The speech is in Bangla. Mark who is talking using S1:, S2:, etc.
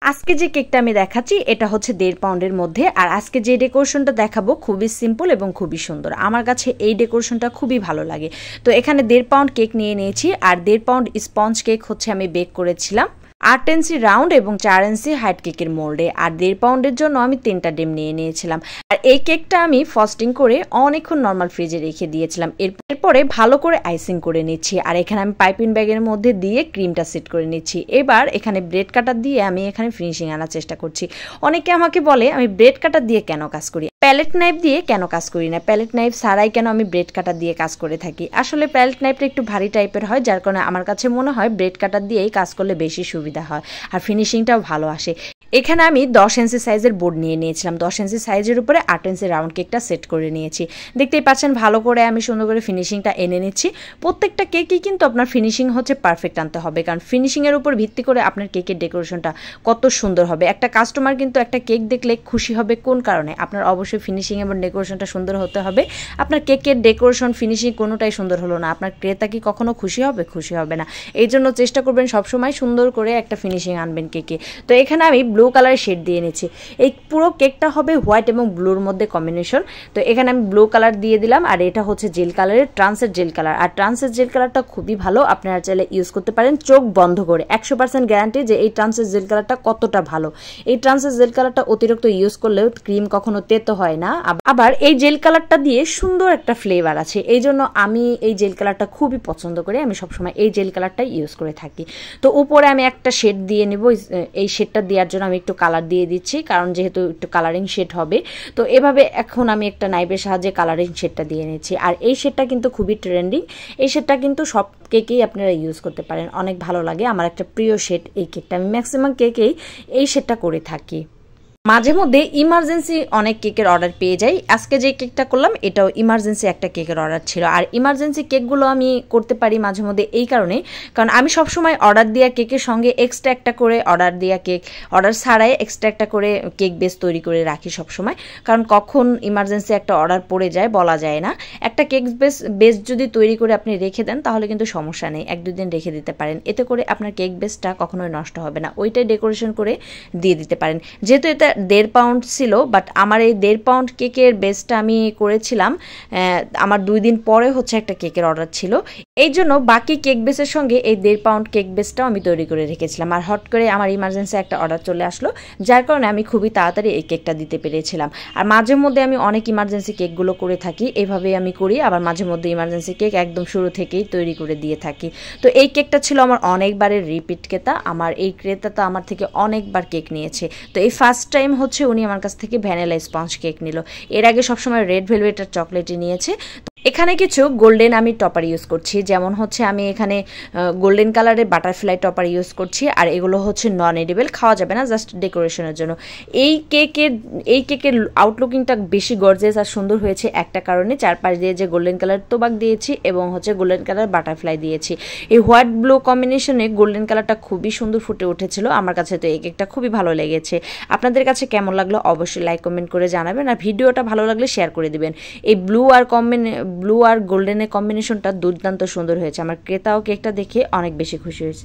S1: আজকে যে কেকটা আমি দেখাচ্ছি এটা হচ্ছে 1.5 পাউন্ডের মধ্যে। আর আজকে যে ডেকোরেশনটা দেখাবো খুবই সিম্পল এবং খুবই সুন্দর। আমার কাছে এই ডেকোরেশনটা খুবই ভালো লাগে। তো এখানে 1.5 পাউন্ড কেক নিয়ে নিয়েছি আর 1.5 পাউন্ড স্পঞ্জ কেক হচ্ছে আমি বেক করেছিলাম 8 ইঞ্চি রাউন্ড এবং 4 ইঞ্চি হাইট কেকের মোল্ডে। আর 1.5 পাউন্ডের জন্য আমি 3টা ডিম নিয়ে নিয়েছিলাম। আর এই কেকটা আমি ফ্রস্টিং করে অনেকক্ষণ নর্মাল ফ্রিজে রেখে দিয়েছিলাম। এরপরে ভালো করে আইসিং করে নিচ্ছি। আর এখানে আমি পাইপিং ব্যাগের মধ্যে দিয়ে ক্রিমটা সেট করে নিচ্ছি। এবার এখানে ব্রেড কাটার দিয়ে আমি এখানে ফিনিশিং আনার চেষ্টা করছি। অনেকে আমাকে বলে আমি ব্রেড কাটার দিয়ে কেন কাজ করি, প্যালেট নাইফ দিয়ে কেন কাজ করি না, প্যালেট নাইফ ছাড়াই কেন আমি ব্রেড কাটার দিয়ে কাজ করে থাকি। আসলে প্যালেট নাইফটা একটু ভারী টাইপের হয়, যার কারণে আমার কাছে মনে হয় ব্রেড কাটার দিয়েই কাজ করলে বেশি সুবিধা হয় আর ফিনিশিংটাও ভালো আসে। এখানে আমি 10 ইঞ্চি সাইজের বোর্ড নিয়ে নিয়েছিলাম। 10 ইঞ্চি সাইজের উপরে 8 ইঞ্চি রাউন্ড কেকটা সেট করে নিয়েছি। দেখতেই পাচ্ছেন ভালো করে আমি সুন্দর করে ফিনিশিংটা এনে নিচ্ছি। প্রত্যেকটা কেকই কিন্তু আপনার ফিনিশিং হচ্ছে পারফেক্ট আনতে হবে, কারণ ফিনিশিংয়ের উপর ভিত্তি করে আপনার কেকের ডেকোরেশনটা কত সুন্দর হবে। একটা কাস্টমার কিন্তু একটা কেক দেখলে খুশি হবে কোন কারণে, আপনার অবশ্যই ফিনিশিং এবং ডেকোরেশনটা সুন্দর হতে হবে। আপনার কেকের ডেকোরেশন ফিনিশিং কোনোটাই সুন্দর হলো না, আপনার ক্রেতা কি কখনো খুশি হবে? খুশি হবে না। এই জন্য চেষ্টা করবেন সবসময় সুন্দর করে একটা ফিনিশিং আনবেন কেকে। তো এখানে আমি ব্লু কালারের শেড দিয়ে নিচ্ছি। এই পুরো কেকটা হবে হোয়াইট এবং ব্লুর মধ্যে কম্বিনেশন। তো এখানে আমি ব্লু কালার দিয়ে দিলাম আর এটা হচ্ছে জেল কালারের ট্রান্সের জেল কালার। আর ট্রান্সের জেল কালারটা খুবই ভালো, আপনারা চাইলে ইউজ করতে পারেন চোখ বন্ধ করে। 100% গ্যারান্টি যে এই ট্রান্সের জেল কালারটা কতটা ভালো। এই ট্রান্সের জেল কালারটা অতিরিক্ত ইউজ করলেও ক্রিম কখনো তেতো হয় না। আবার এই জেল কালারটা দিয়ে সুন্দর একটা ফ্লেভার আছে, এই জন্য আমি এই জেল কালারটা খুবই পছন্দ করি। আমি সবসময় এই জেল কালারটাই ইউজ করে থাকি। তো উপরে আমি একটা শেড দিয়ে নেব। এই শেডটা দেওয়ার জন্য আমি একটু কালার দিয়ে দিচ্ছি, কারণ যেহেতু একটু কালারিং শেড হবে। তো এভাবে এখন আমি একটা নাইফের সাহায্যে কালারিং শেডটা দিয়ে নিচ্ছি। আর এই শেডটা কিন্তু খুবই ট্রেন্ডিং। এই শেডটা কিন্তু সব কেকেই আপনারা ইউজ করতে পারেন, অনেক ভালো লাগে। আমার একটা প্রিয় শেড এই কেকটা, আমি ম্যাক্সিমাম কেকেই এই শেডটা করে থাকি। মাঝে মধ্যে ইমার্জেন্সি অনেক কেকের অর্ডার পেয়ে যাই। আজকে যে কেকটা করলাম এটাও ইমার্জেন্সি একটা কেকের অর্ডার ছিল। আর ইমার্জেন্সি কেকগুলো আমি করতে পারি মাঝে মধ্যে এই কারণে, কারণ আমি সবসময় অর্ডার দেওয়া কেকের সঙ্গে এক্সট্রা একটা করে অর্ডার দেওয়া কেক, অর্ডার ছাড়াই এক্সট্রা একটা করে কেক বেস তৈরি করে রাখি সবসময়। কারণ কখন ইমার্জেন্সি একটা অর্ডার পড়ে যায় বলা যায় না। একটা কেক বেস যদি তৈরি করে আপনি রেখে দেন তাহলে কিন্তু সমস্যা নেই, 1-2 দিন রেখে দিতে পারেন। এতে করে আপনার কেক বেসটা কখনোই নষ্ট হবে না, ওইটাই ডেকোরেশন করে দিয়ে দিতে পারেন। যেহেতু এটা 1.5 পাউন্ড ছিল, বাট আমার এই 1.5 পাউন্ড কেকের বেসটা আমি করেছিলাম আমার 2 দিন পরে হচ্ছে একটা কেকের অর্ডার ছিল, এই জন্য বাকি কেক বেসের সঙ্গে এই 1.5 পাউন্ড কেক বেসটাও আমি তৈরি করে রেখেছিলাম। আর হট করে আমার ইমার্জেন্সি একটা অর্ডার চলে আসলো, যার কারণে আমি খুবই তাড়াতাড়ি এই কেকটা দিতে পেরেছিলাম। আর মাঝে মধ্যে আমি অনেক ইমার্জেন্সি কেকগুলো করে থাকি, এভাবেই আমি করি। আবার মাঝে মধ্যে ইমার্জেন্সি কেক একদম শুরু থেকেই তৈরি করে দিয়ে থাকি। তো এই কেকটা ছিল আমার অনেকবারের রিপিট ক্রেতা, আমার এই ক্রেতাটা আমার থেকে অনেকবার কেক নিয়েছে। তো এই ফার্স্ট টাইম হচ্ছে উনি আমার কাছ থেকে ভ্যানিলা স্পঞ্জ কেক নিল। এর আগে সবসময় রেড ভেলভেট আর চকলেটই নিয়েছে। এখানে কিছু গোল্ডেন আমি টপার ইউজ করছি, যেমন হচ্ছে আমি এখানে গোল্ডেন কালারের বাটারফ্লাই টপার ইউজ করছি। আর এগুলো হচ্ছে নন এডিবল, খাওয়া যাবে না, জাস্ট ডেকোরেশনের জন্য। এই কেকের আউটলুকিংটা বেশি গর্জিয়াস আর সুন্দর হয়েছে একটা কারণে, চারপাশ দিয়ে যে গোল্ডেন কালার তোবাক দিয়েছি এবং হচ্ছে গোল্ডেন কালার বাটারফ্লাই দিয়েছি। এই হোয়াইট ব্লু কম্বিনেশনে গোল্ডেন কালারটা খুবই সুন্দর ফুটে উঠেছিল। আমার কাছে তো এই কেকটা খুবই ভালো লেগেছে। আপনাদের কাছে কেমন লাগলো অবশ্যই লাইক কমেন্ট করে জানাবেন, আর ভিডিওটা ভালো লাগলে শেয়ার করে দিবেন। এই ব্লু আর গোল্ডেনের কম্বিনেশনটা দুর্দান্ত সুন্দর হয়েছে। আমার ক্রেতাও কেকটা দেখে অনেক বেশি খুশি হয়েছে।